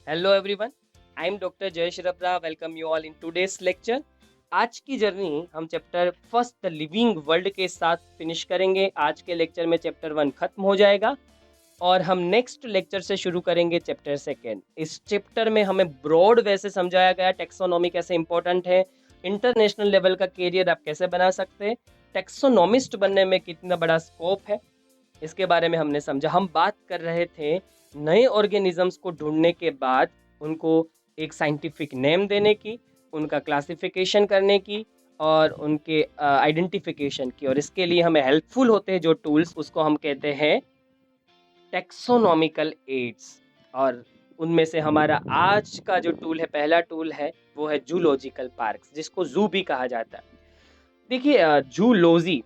Hello everyone, I am doctor Jay श्रभरा। Welcome you all in today's lecture. आज की journey हम chapter first the living world के साथ फिनिश करेंगे। आज के लेक्चर में चैप्टर 1 खत्म हो जाएगा और हम नेक्स्ट लेक्चर से शुरू करेंगे चैप्टर सेकेंड। इस चैप्टर में हमें ब्रॉड वे से समझाया गया टेक्सोनॉमी कैसे इंपॉर्टेंट है, इंटरनेशनल लेवल का कैरियर आप कैसे बना सकते हैं, टेक्सोनॉमिस्ट बनने में कितना बड़ा स्कोप है, इसके बारे में हमने समझा। हम बात कर रहे थे नए ऑर्गेनिजम्स को ढूंढने के बाद उनको एक साइंटिफिक नेम देने की, उनका क्लासिफिकेशन करने की और उनके आइडेंटिफिकेशन की, और इसके लिए हमें हेल्पफुल होते हैं जो टूल्स, उसको हम कहते हैं टेक्सोनॉमिकल एड्स। और उनमें से हमारा आज का जो टूल है, पहला टूल है, वो है जूलॉजिकल पार्क्स, जिसको जू भी कहा जाता है। देखिए, जूलॉजी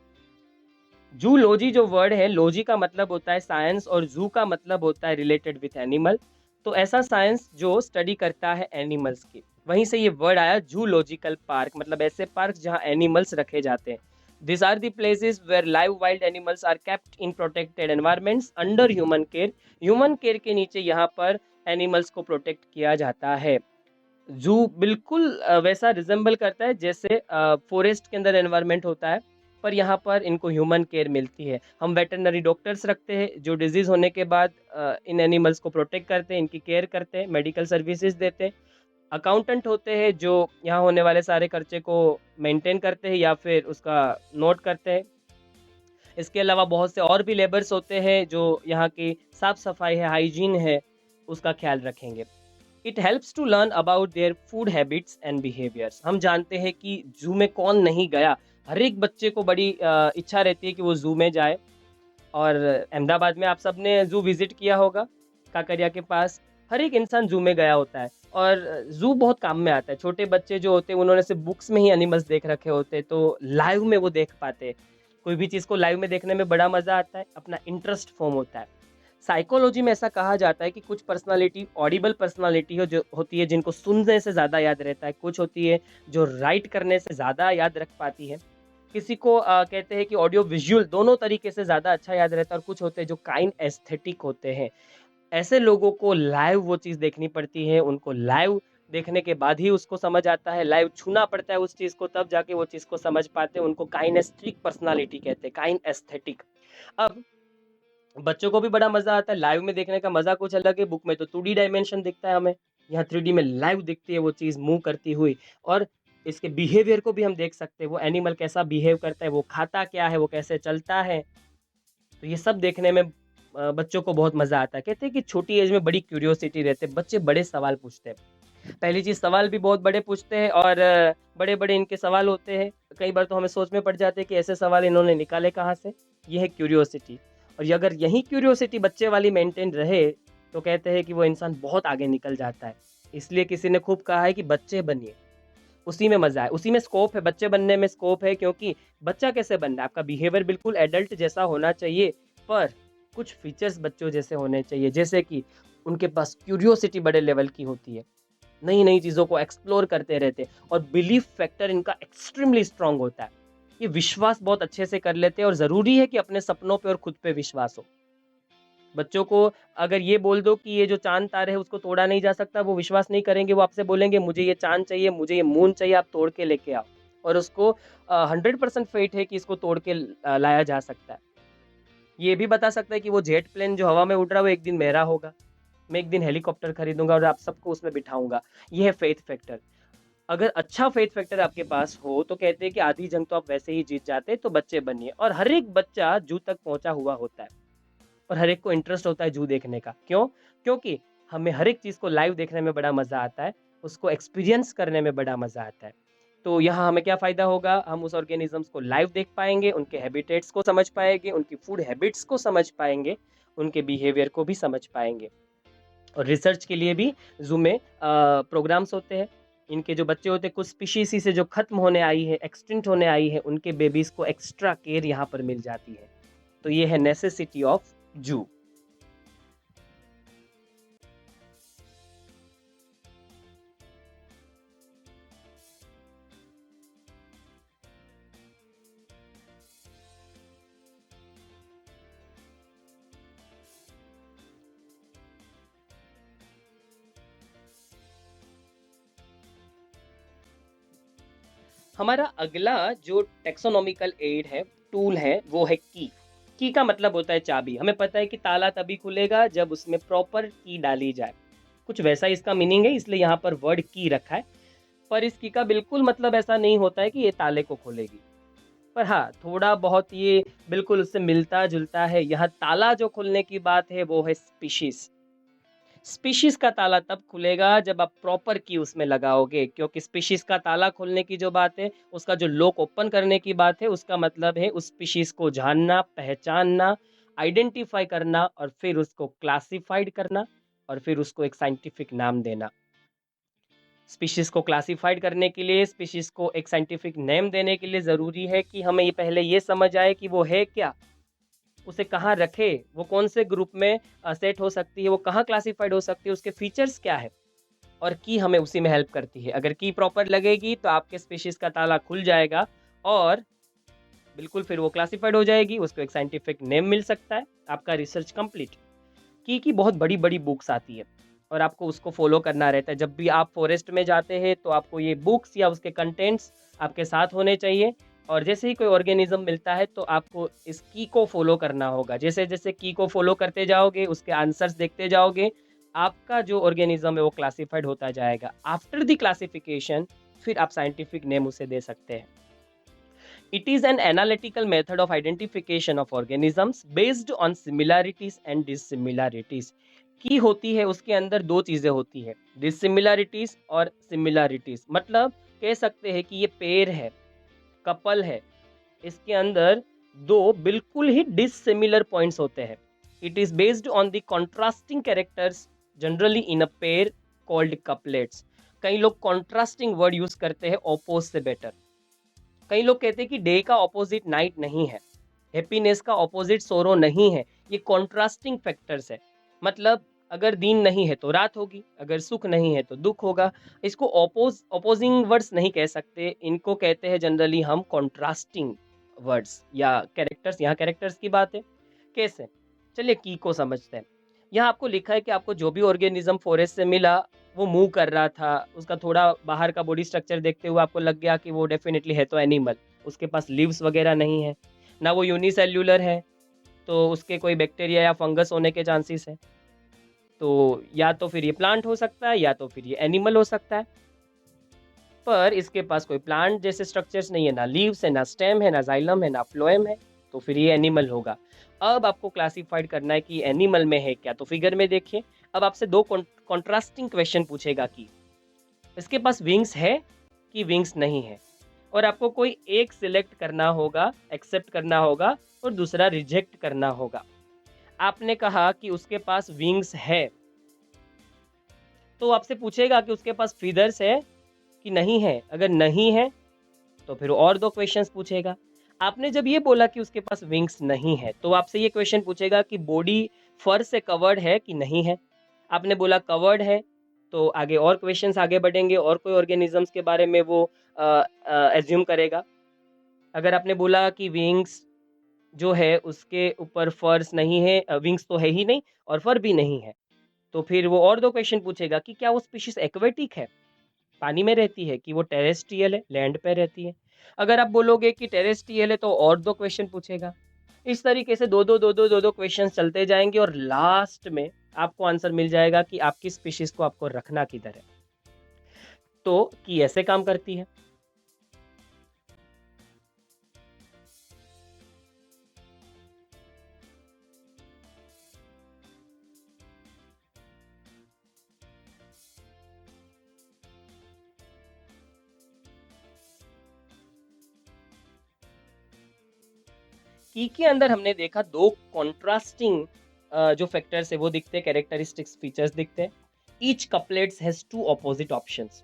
जूलॉजी जो वर्ड है, लॉजी का मतलब होता है साइंस और जू का मतलब होता है रिलेटेड विथ एनिमल। तो ऐसा साइंस जो स्टडी करता है एनिमल्स की, वहीं से ये वर्ड आया जूलॉजिकल पार्क, मतलब ऐसे पार्क जहाँ एनिमल्स रखे जाते हैं। This are the places where live wild animals are kept in protected environments under human care. Human care के नीचे यहाँ पर एनिमल्स को प्रोटेक्ट किया जाता है। जू बिल्कुल वैसा रिजेंबल करता है जैसे फॉरेस्ट के अंदर एनवायरनमेंट होता है, पर यहाँ पर इनको ह्यूमन केयर मिलती है। हम वेटरनरी डॉक्टर्स रखते हैं जो डिजीज होने के बाद इन एनिमल्स को प्रोटेक्ट करते हैं, इनकी केयर करते हैं, मेडिकल सर्विसेज देते हैं। अकाउंटेंट होते हैं जो यहाँ होने वाले सारे खर्चे को मेंटेन करते हैं या फिर उसका नोट करते हैं। इसके अलावा बहुत से और भी लेबर्स होते हैं जो यहाँ की साफ सफाई है, हाइजीन है, उसका ख्याल रखेंगे। It helps to learn about their food habits and behaviours. हम जानते हैं कि जू में कौन नहीं गया। हर एक बच्चे को बड़ी इच्छा रहती है कि वो जू में जाए। और अहमदाबाद में आप सबने जू विजिट किया होगा, काकरिया के पास। हर एक इंसान जू में गया होता है और जू बहुत काम में आता है। छोटे बच्चे जो होते हैं उन्होंने सिर्फ बुक्स में ही एनिमल्स देख रखे होते हैं, तो लाइव में वो देख पाते हैं। कोई भी चीज़ को लाइव में देखने में बड़ा मजा आता है, अपना इंटरेस्ट फॉर्म होता है। साइकोलॉजी में ऐसा कहा जाता है कि कुछ पर्सनालिटी ऑडिबल पर्सनालिटी हो, जो होती है जिनको सुनने से ज़्यादा याद रहता है, कुछ होती है जो राइट करने से ज़्यादा याद रख पाती है। किसी को कहते हैं कि ऑडियो विजुअल दोनों तरीके से ज़्यादा अच्छा याद रहता है, और कुछ होते हैं जो काइंड एस्थेटिक होते हैं। ऐसे लोगों को लाइव वो चीज़ देखनी पड़ती है, उनको लाइव देखने के बाद ही उसको समझ आता है, लाइव छूना पड़ता है उस चीज़ को, तब जाके वो चीज़ को समझ पाते हैं। उनको काइनेस्टिक पर्सनालिटी कहते हैं, काइंड एस्थेटिक। अब बच्चों को भी बड़ा मजा आता है लाइव में देखने का, मजा कुछ अलग है। बुक में तो 2D डायमेंशन दिखता है हमें, यहाँ 3D में लाइव दिखती है वो चीज मूव करती हुई। और इसके बिहेवियर को भी हम देख सकते हैं, वो एनिमल कैसा बिहेव करता है, वो खाता क्या है, वो कैसे चलता है। तो ये सब देखने में बच्चों को बहुत मजा आता है। कहते हैं कि छोटी एज में बड़ी क्यूरियोसिटी रहते हैं, बच्चे बड़े सवाल पूछते हैं। पहली चीज, सवाल भी बहुत बड़े पूछते हैं और बड़े बड़े इनके सवाल होते हैं। कई बार तो हमें सोच में पड़ जाते हैं कि ऐसे सवाल इन्होंने निकाले कहाँ से। ये है क्यूरियोसिटी। और ये अगर यही क्यूरियोसिटी बच्चे वाली मेंटेन रहे, तो कहते हैं कि वो इंसान बहुत आगे निकल जाता है। इसलिए किसी ने खूब कहा है कि बच्चे बनिए, उसी में मजा है, उसी में स्कोप है, बच्चे बनने में स्कोप है। क्योंकि बच्चा कैसे बनना है, आपका बिहेवियर बिल्कुल एडल्ट जैसा होना चाहिए, पर कुछ फीचर्स बच्चों जैसे होने चाहिए, जैसे कि उनके पास क्यूरियोसिटी बड़े लेवल की होती है, नई नई चीज़ों को एक्सप्लोर करते रहते हैं, और बिलीफ फैक्टर इनका एक्सट्रीमली स्ट्रांग होता है। ये विश्वास बहुत अच्छे से कर लेते हैं, और ज़रूरी है कि अपने सपनों पे और खुद पे विश्वास हो। बच्चों को अगर ये बोल दो कि ये जो चाँद तारे है उसको तोड़ा नहीं जा सकता, वो विश्वास नहीं करेंगे। वो आपसे बोलेंगे मुझे ये चाँद चाहिए, मुझे ये मून चाहिए, आप तोड़ के लेके आओ। और उसको 100% फेट है कि इसको तोड़ के लाया जा सकता है। ये भी बता सकता है कि वो जेट प्लेन जो हवा में उड़ रहा है वो एक दिन मेरा होगा। मैं एक दिन हेलीकॉप्टर खरीदूँगा और आप सबको उसमें बिठाऊँगा। ये है फेथ फैक्टर। अगर अच्छा फेथ फैक्टर आपके पास हो, तो कहते हैं कि आधी जंग तो आप वैसे ही जीत जाते, तो बच्चे बनिए। और हर एक बच्चा जू तक पहुँचा हुआ होता है, और हर एक को इंटरेस्ट होता है जू देखने का। क्यों? क्योंकि हमें हर एक चीज़ को लाइव देखने में बड़ा मज़ा आता है, उसको एक्सपीरियंस करने में बड़ा मज़ा आता है। तो यहाँ हमें क्या फ़ायदा होगा? हम उस ऑर्गेनिज़म्स को लाइव देख पाएँगे, उनके हैबिटेट्स को समझ पाएँगे, उनकी फूड हैबिट्स को समझ पाएँगे, उनके बिहेवियर को भी समझ पाएँगे। और रिसर्च के लिए भी ज़ू में प्रोग्राम्स होते हैं। इनके जो बच्चे होते हैं, कुछ स्पीशीज़ से जो खत्म होने आई है, एक्सटिंक्ट होने आई है, उनके बेबीज़ को एक्स्ट्रा केयर यहाँ पर मिल जाती है। तो ये है नेसेसिटी ऑफ जू। हमारा अगला जो टेक्सोनॉमिकल एड है, टूल है, वो है की। की का मतलब होता है चाबी। हमें पता है कि ताला तभी खुलेगा जब उसमें प्रॉपर की डाली जाए। कुछ वैसा इसका मीनिंग है, इसलिए यहाँ पर वर्ड की रखा है। पर इस की का बिल्कुल मतलब ऐसा नहीं होता है कि ये ताले को खोलेगी। पर हाँ, थोड़ा बहुत ये बिल्कुल उससे मिलता-जुलता है। यहाँ ताला जो खोलने की बात है वो है स्पीशीज़। स्पीशीज़ का ताला तब खुलेगा जब आप प्रॉपर की उसमें लगाओगे, क्योंकि स्पीशीज़ का ताला खोलने की जो बात है, उसका जो लॉक ओपन करने की बात है, उसका मतलब है उस स्पीशीज़ को जानना, पहचानना, आइडेंटिफ़ाई करना और फिर उसको क्लासिफ़ाइड करना और फिर उसको एक साइंटिफ़िक नाम देना। स्पीशीज़ को क्लासिफ़ाइड करने के लिए, स्पीशीज़ को एक साइंटिफ़िक नेम देने के लिए ज़रूरी है कि हमें ये पहले ये समझ आए कि वो है क्या? उसे कहाँ रखें? वो कौन से ग्रुप में सेट हो सकती है? वो कहाँ क्लासिफ़ाइड हो सकती है? उसके फीचर्स क्या है? और की हमें उसी में हेल्प करती है। अगर की प्रॉपर लगेगी तो आपके स्पीशीज़ का ताला खुल जाएगा और बिल्कुल फिर वो क्लासिफ़ाइड हो जाएगी, उसको एक साइंटिफ़िक नेम मिल सकता है, आपका रिसर्च कंप्लीट। की बहुत बड़ी-बड़ी बुक्स आती है और आपको उसको फ़ॉलो करना रहता है। जब भी आप फ़ॉरेस्ट में जाते हैं तो आपको ये बुक्स या उसके कंटेंट्स आपके साथ होने चाहिए और जैसे ही कोई ऑर्गेनिज़्म मिलता है तो आपको इस की को फ़ॉलो करना होगा। जैसे-जैसे की को फ़ॉलो करते जाओगे, उसके आंसर्स देखते जाओगे, आपका जो ऑर्गेनिज़्म है वो क्लासिफ़ाइड होता जाएगा। आफ्टर द क्लासिफ़िकेशन फिर आप साइंटिफ़िक नेम उसे दे सकते हैं। It is an analytical method of identification of organisms based on similarities and dissimilarities. की होती है उसके अंदर दो चीजें होती है, डिसिमिलरिटीज और सिमिलरिटीज। मतलब कह सकते हैं कि ये पेयर है, कपल है, इसके अंदर दो बिल्कुल ही डिसिमिलर पॉइंट्स होते हैं। It is based on the contrasting characters generally in a pair called couplets. कई लोग कॉन्ट्रास्टिंग वर्ड यूज करते हैं ओपोज से बेटर। कई लोग कहते हैं कि डे का ऑपोजिट नाइट नहीं है, हैप्पीनेस का ऑपोजिट सोरो नहीं है। ये कॉन्ट्रास्टिंग फैक्टर्स है। मतलब अगर दिन नहीं है तो रात होगी, अगर सुख नहीं है तो दुख होगा। इसको ऑपोजिंग वर्ड्स नहीं कह सकते, इनको कहते हैं जनरली हम कॉन्ट्रास्टिंग वर्ड्स या कैरेक्टर्स। यहाँ कैरेक्टर्स की बात है। कैसे? चलिए की को समझते हैं। यहाँ आपको लिखा है कि आपको जो भी ऑर्गेनिज्म फॉरेस्ट से मिला वो मूव कर रहा था, उसका थोड़ा बाहर का बॉडी स्ट्रक्चर देखते हुए आपको लग गया कि वो डेफिनेटली है तो एनिमल। उसके पास लीव्स वगैरह नहीं है, ना वो यूनिसेल्युलर है, तो उसके कोई बैक्टीरिया या फंगस होने के चांसेस है। तो या तो फिर ये प्लांट हो सकता है या तो फिर ये एनिमल हो सकता है। पर इसके पास कोई प्लांट जैसे स्ट्रक्चर्स नहीं है, ना लीव्स है, ना स्टेम है, ना जाइलम है, ना फ्लोएम है, तो फिर ये एनिमल होगा। अब आपको क्लासिफाइड करना है कि एनिमल में है क्या, तो फिगर में देखिए। अब आपसे दो कॉन्ट्रास्टिंग क्वेश्चन पूछेगा कि इसके पास विंग्स है कि विंग्स नहीं है, और आपको कोई एक सिलेक्ट करना होगा, एक्सेप्ट करना होगा और दूसरा रिजेक्ट करना होगा। आपने कहा कि उसके पास विंग्स है, तो आपसे पूछेगा कि उसके पास फीदर्स है कि नहीं है। अगर नहीं है तो फिर और दो क्वेश्चंस पूछेगा। आपने जब ये बोला कि उसके पास विंग्स नहीं है, तो आपसे ये क्वेश्चन पूछेगा कि बॉडी फर से कवर्ड है कि नहीं है। आपने बोला कवर्ड है, तो आगे और क्वेश्चंस आगे बढ़ेंगे और कोई ऑर्गेनिजम्स के बारे में वो एज्यूम करेगा। अगर आपने बोला कि विंग्स जो है उसके ऊपर फर्स नहीं है, विंग्स तो है ही नहीं और फर भी नहीं है, तो फिर वो और दो क्वेश्चन पूछेगा कि क्या वो स्पीशीज एक्वेटिक है, पानी में रहती है, कि वो टेरेस्ट्रियल है, लैंड पे रहती है। अगर आप बोलोगे कि टेरेस्ट्रियल है तो और दो क्वेश्चन पूछेगा। इस तरीके से दो दो क्वेश्चन चलते जाएंगे और लास्ट में आपको आंसर मिल जाएगा कि आपकी स्पीशीज को आपको रखना किधर है। तो कि ऐसे काम करती है। की के अंदर हमने देखा दो कॉन्ट्रास्टिंग जो फैक्टर्स है वो दिखते हैं, कैरेक्टरिस्टिक्स फीचर्स दिखते हैं। Each couplets has two opposite options,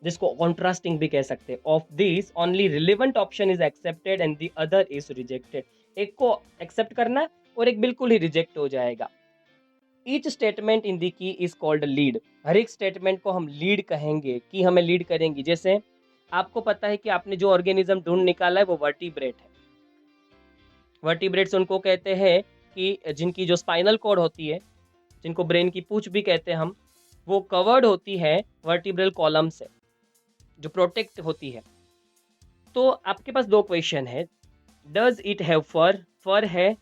जिसको कॉन्ट्रास्टिंग भी कह सकते हैं। Of this only relevant option is accepted and the other is rejected. एक को एक्सेप्ट करना और एक बिल्कुल ही रिजेक्ट हो जाएगा। Each statement in the key is called lead. हर एक स्टेटमेंट को हम लीड कहेंगे, कि हमें लीड करेंगी। जैसे आपको पता है कि आपने जो ऑर्गेनिज्म ढूंढ निकाला है वो वर्टिब्रेट है। वर्टिब्रेट्स उनको कहते हैं कि जिनकी जो स्पाइनल कॉर्ड होती है, जिनको ब्रेन की पूंछ भी कहते हैं हम, वो कवर्ड होती है वर्टिब्रल कॉलम से, जो प्रोटेक्ट होती है। तो आपके पास दो क्वेश्चन है, डज इट हैव फर, फर है,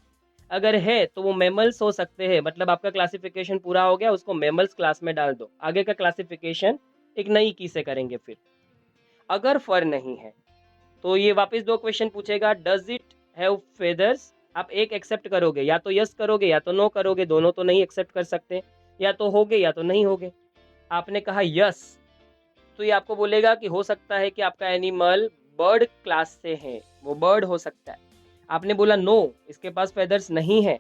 अगर है तो वो मेमल्स हो सकते हैं, मतलब आपका क्लासिफिकेशन पूरा हो गया, उसको मेमल्स क्लास में डाल दो, आगे का क्लासिफिकेशन एक नई की से करेंगे फिर। अगर फर नहीं है तो ये वापस दो क्वेश्चन पूछेगा, डज इट हैव फेदर्स, आप एक एक्सेप्ट करोगे, या तो यस करोगे या तो नो करोगे, दोनों तो नहीं एक्सेप्ट कर सकते, या तो होगे या तो नहीं होगे। आपने कहा यस, तो ये आपको बोलेगा कि हो सकता है कि आपका एनिमल बर्ड क्लास से है, वो बर्ड हो सकता है। आपने बोला नो, इसके पास फेदर्स नहीं है,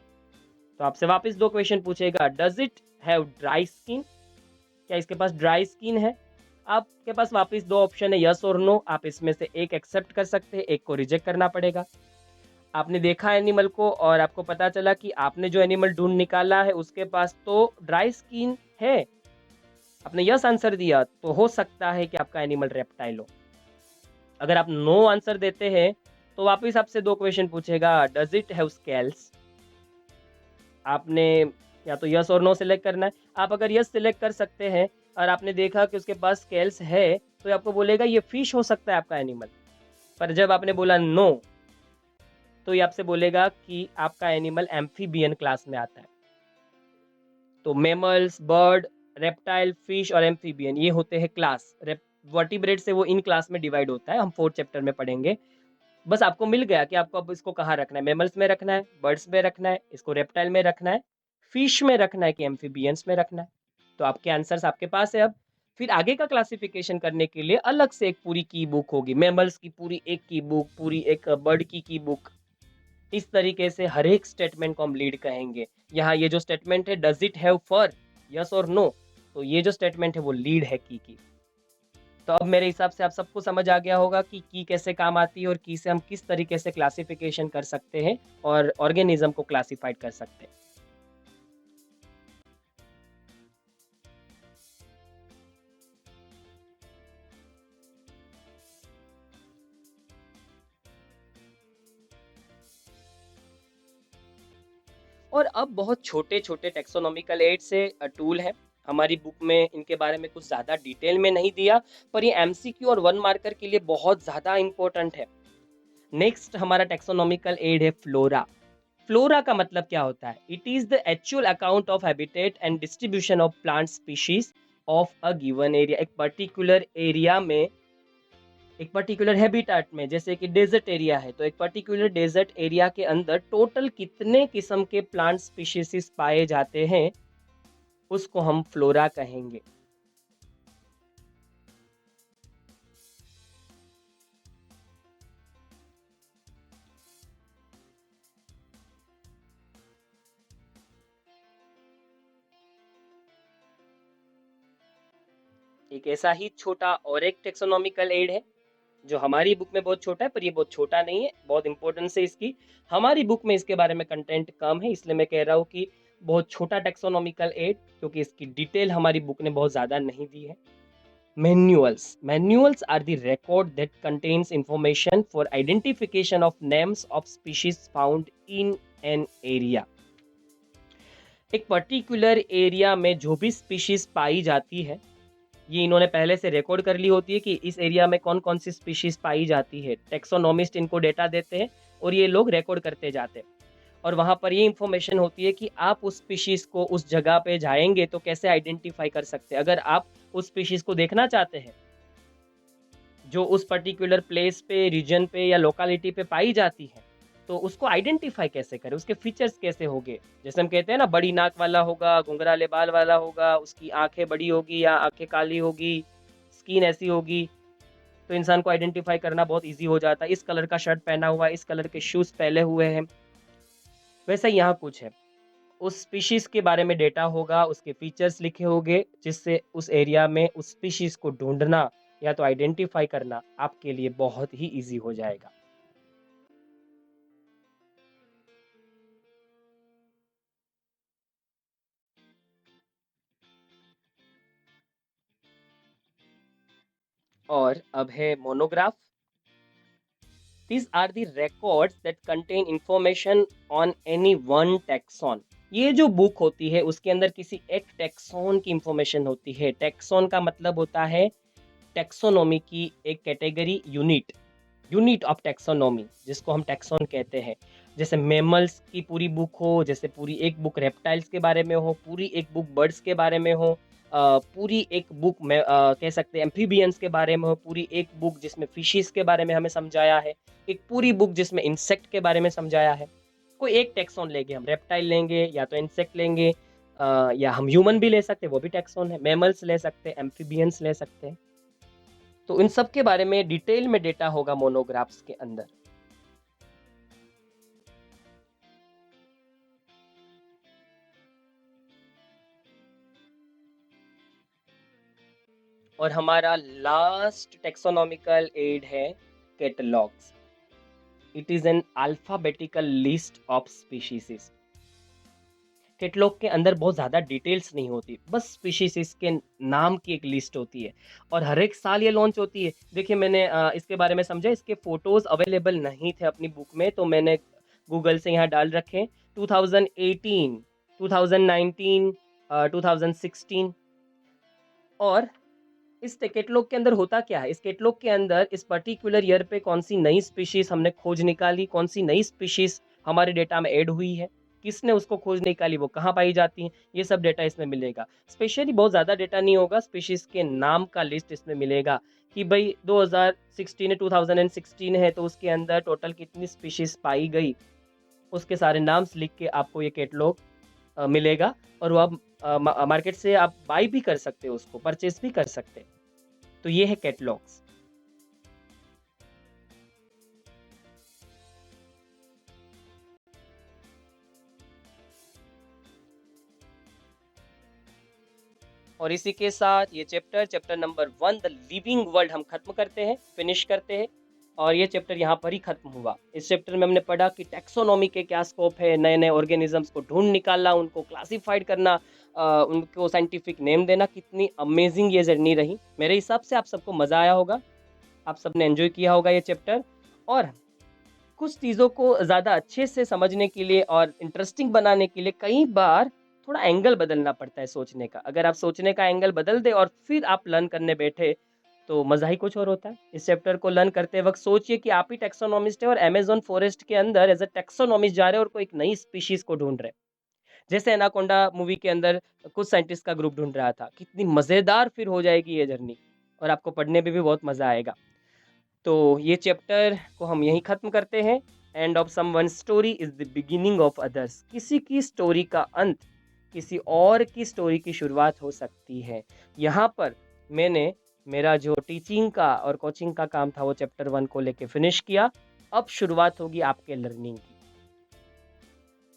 तो आपसे वापस दो क्वेश्चन पूछेगा, does it have dry skin, क्या इसके पास ड्राई स्किन है। आपके पास वापस दो ऑप्शन है, यस और नो, आप इसमें से एक एक्सेप्ट कर सकते हैं, एक को रिजेक्ट करना पड़ेगा। आपने देखा एनिमल को और आपको पता चला कि आपने जो एनिमल ढूंढ निकाला है उसके पास तो ड्राई स्किन है, आपने यस आंसर दिया, तो हो सकता है कि आपका एनिमल रेप्टाइल हो। अगर आप नो आंसर देते हैं तो वापस आपसे दो क्वेश्चन पूछेगा, डज इट हैव स्केल्स, आपने या तो यस और नो सिलेक्ट करना है। आप अगर यस सिलेक्ट कर सकते हैं और आपने देखा कि उसके पास स्केल्स है, तो ये आपको बोलेगा ये फिश हो सकता है आपका एनिमल। पर जब आपने बोला नो, तो ये आपसे बोलेगा कि आपका एनिमल एम्फीबियन क्लास में आता है। तो मेमल्स, बर्ड, रेप्टाइल, फिश और एम्फीबियन ये होते हैं क्लास। वर्टिब्रेट से वो इन क्लास में डिवाइड होता है, हम 4th चैप्टर में पढ़ेंगे। बस आपको मिल गया कि आपको अब इसको कहाँ रखना है, मेमल्स में रखना है, बर्ड्स में रखना है, इसको रेप्टाइल में रखना है, फिश में रखना है कि एम्फीबियंस में रखना है। तो आपके आंसर्स आपके पास है अब। फिर आगे का क्लासिफिकेशन करने के लिए अलग से एक पूरी की बुक होगी, मेमल्स की पूरी एक की बुक, पूरी एक बर्ड की बुक। इस तरीके से हर एक स्टेटमेंट को हम लीड कहेंगे। यहाँ ये जो स्टेटमेंट है, does it have fur, yes और नो, तो ये जो स्टेटमेंट है वो लीड है की। तो अब मेरे हिसाब से आप सबको समझ आ गया होगा कि की कैसे काम आती है और की से हम किस तरीके से क्लासिफिकेशन कर सकते हैं और ऑर्गेनिज्म को क्लासिफाइड कर सकते हैं। और अब बहुत छोटे-छोटे टेक्सोनॉमिकल एड से टूल है। हमारी बुक में इनके बारे में कुछ ज़्यादा डिटेल में नहीं दिया, पर ये एमसीक्यू और 1 मार्कर के लिए बहुत ज़्यादा इम्पोर्टेंट है। नेक्स्ट हमारा टेक्सोनॉमिकल एड है फ्लोरा। फ्लोरा का मतलब क्या होता है? It is the actual account of habitat and distribution of plant species of a given area. एक पर्टिकुलर एरिया में, एक पर्टिकुलर हैबिटेट में, जैसे कि डेजर्ट एरिया है तो एक पर्टिकुलर डेजर्ट एरिया के अंदर टोटल कितने किस्म के प्लांट स्पीशीज पाए जाते हैं, उसको हम फ्लोरा कहेंगे। एक ऐसा ही छोटा और एक टेक्सोनॉमिकल एड है जो हमारी बुक में बहुत छोटा है, पर ये बहुत छोटा नहीं है, बहुत इंपॉर्टेंस है इसकी। हमारी बुक में इसके बारे में कंटेंट कम है, इसलिए मैं कह रहा हूँ कि बहुत छोटा टेक्सोनॉमिकल एड, क्योंकि इसकी डिटेल हमारी बुक ने बहुत ज़्यादा नहीं दी है। Manuals. Manuals are the record that contains information for identification of names of species found in an area. एक पर्टिकुलर एरिया में जो भी स्पीशीज पाई जाती है, ये इन्होंने पहले से रिकॉर्ड कर ली होती है कि इस एरिया में कौन कौन सी स्पीशीज पाई जाती है। टेक्सोनोमिस्ट इनको डेटा देते हैं और ये लोग रिकॉर्ड करते जाते हैं, और वहाँ पर ये इंफॉर्मेशन होती है कि आप उस स्पीशीज को उस जगह पे जाएंगे तो कैसे आइडेंटिफाई कर सकते हैं। अगर आप उस स्पीशीज को देखना चाहते हैं जो उस पर्टिकुलर प्लेस पे, रीजन पे या लोकेलिटी पे पाई जाती है, तो उसको आइडेंटिफाई कैसे करें, उसके फीचर्स कैसे होंगे। जैसे हम कहते हैं ना, बड़ी नाक वाला होगा, घुंघराले बाल वाला होगा, उसकी आंखें बड़ी होगी या आंखें काली होगी, स्किन ऐसी होगी, तो इंसान को आइडेंटिफाई करना बहुत ईजी हो जाता है। इस कलर का शर्ट पहना हुआ है, इस कलर के शूज़ पहने हुए हैं। वैसा यहाँ कुछ है, उस स्पीशीज के बारे में डेटा होगा, उसके फीचर्स लिखे होंगे, जिससे उस एरिया में उस स्पीशीज को ढूंढना या तो आइडेंटिफाई करना आपके लिए बहुत ही इजी हो जाएगा। और अब है monograph. These are the records that contain information on any one taxon. ये जो बुक होती है उसके अंदर किसी एक टैक्सॉन की इंफॉर्मेशन होती है। टैक्सॉन का मतलब होता है टैक्सोनॉमी की एक category unit. Unit of taxonomy, जिसको हम टैक्सॉन कहते हैं। जैसे मैमल्स की पूरी बुक हो, जैसे पूरी एक बुक रेप्टाइल्स के बारे में हो, पूरी एक बुक बर्ड्स के बारे में हो, पूरी एक बुक में कह सकते हैं एम्फीबियंस के बारे में हो, पूरी एक बुक जिसमें फिशेस के बारे में हमें समझाया है, एक पूरी बुक जिसमें इंसेक्ट के बारे में समझाया है। कोई एक टैक्सॉन लेंगे, हम रेप्टाइल लेंगे या तो इंसेक्ट लेंगे, या हम ह्यूमन भी ले सकते हैं, वो भी टैक्सॉन है, मैमल्स ले सकते हैं, एम्फीबियंस ले सकते हैं। तो इन सब के बारे में डिटेल में डेटा होगा मोनोग्राफ्स के अंदर। और हमारा लास्ट टेक्सोनॉमिकल एड है catalogues. It is an alphabetical list of species. Catalogue के अंदर बहुत ज़्यादा डिटेल्स नहीं होती, बस स्पीशीज के नाम की एक लिस्ट होती है, और हर एक साल ये लॉन्च होती है। देखिए मैंने इसके बारे में समझा, इसके फोटोज अवेलेबल नहीं थे अपनी बुक में, तो मैंने गूगल से यहाँ डाल रखे 2018, 2019, 2016। और इस कैटलॉग के अंदर होता क्या है, इस कैटलॉग के अंदर इस पर्टिकुलर ईयर पे कौन सी नई स्पीशीज हमने खोज निकाली, कौन सी नई स्पीशीज हमारे डेटा में ऐड हुई है, किसने उसको खोज निकाली, वो कहाँ पाई जाती हैं, ये सब डेटा इसमें मिलेगा। स्पेशली बहुत ज़्यादा डेटा नहीं होगा, स्पीशीज के नाम का लिस्ट इसमें मिलेगा कि भाई 2016 2016 है तो उसके अंदर टोटल कितनी स्पीशीज पाई गई, उसके सारे नाम्स लिख के आपको ये कैटलॉग मिलेगा, और वो आप मार्केट से आप बाई भी कर सकते हो, उसको परचेज भी कर सकते हैं। तो ये है कैटलॉग्स। और इसी के साथ ये chapter number 1 the living world हम खत्म करते हैं, फिनिश करते हैं। और ये चैप्टर यहाँ पर ही खत्म हुआ। इस चैप्टर में हमने पढ़ा कि टैक्सोनॉमी के क्या स्कोप है, नए नए ऑर्गेनिजम्स को ढूंढ निकालना, उनको क्लासिफाइड करना, उनको साइंटिफिक नेम देना। कितनी अमेजिंग ये जर्नी रही। मेरे हिसाब से आप सबको मज़ा आया होगा, आप सबने एंजॉय किया होगा ये चैप्टर। और कुछ चीज़ों को ज़्यादा अच्छे से समझने के लिए और इंटरेस्टिंग बनाने के लिए कई बार थोड़ा एंगल बदलना पड़ता है सोचने का। अगर आप सोचने का एंगल बदल दें और फिर आप लर्न करने बैठे, तो मज़ा ही कुछ और होता है। इस चैप्टर को लर्न करते वक्त सोचिए कि आप ही टैक्सोनॉमिस्ट हैं और अमेज़न फॉरेस्ट के अंदर एज अ टैक्सोनॉमिस्ट जा रहे हैं और कोई एक नई स्पीशीज़ को ढूँढ रहे हैं। जैसे एनाकोंडा मूवी के अंदर कुछ साइंटिस्ट का ग्रुप ढूँढ रहा था। कितनी मज़ेदार फिर हो जाएगी ये जर्नी, और आपको पढ़ने में भी बहुत मज़ा आएगा। तो ये चैप्टर को हम यहीं ख़त्म करते हैं। End of someone story is the beginning of others. किसी की स्टोरी का अंत किसी और की स्टोरी की शुरुआत हो सकती है। यहाँ पर मैंने मेरा जो टीचिंग का और कोचिंग का काम था वो चैप्टर 1 को लेके फिनिश किया। अब शुरुआत होगी आपके लर्निंग की।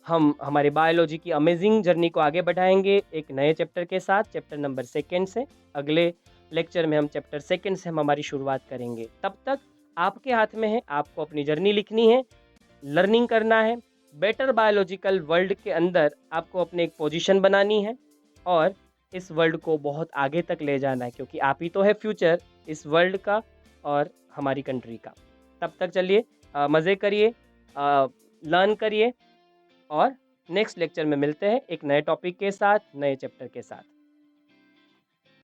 हम हमारे बायोलॉजी की अमेजिंग जर्नी को आगे बढ़ाएंगे एक नए चैप्टर के साथ, चैप्टर नंबर 2 से। अगले लेक्चर में हम चैप्टर 2 से हम हमारी शुरुआत करेंगे। तब तक आपके हाथ में है, आपको अपनी जर्नी लिखनी है, लर्निंग करना है। बेटर बायोलॉजिकल वर्ल्ड के अंदर आपको अपने एक पोजीशन बनानी है, और इस वर्ल्ड को बहुत आगे तक ले जाना है, क्योंकि आप ही तो है फ्यूचर इस वर्ल्ड का और हमारी कंट्री का। तब तक चलिए मज़े करिए, लर्न करिए, और नेक्स्ट लेक्चर में मिलते हैं एक नए टॉपिक के साथ, नए चैप्टर के साथ।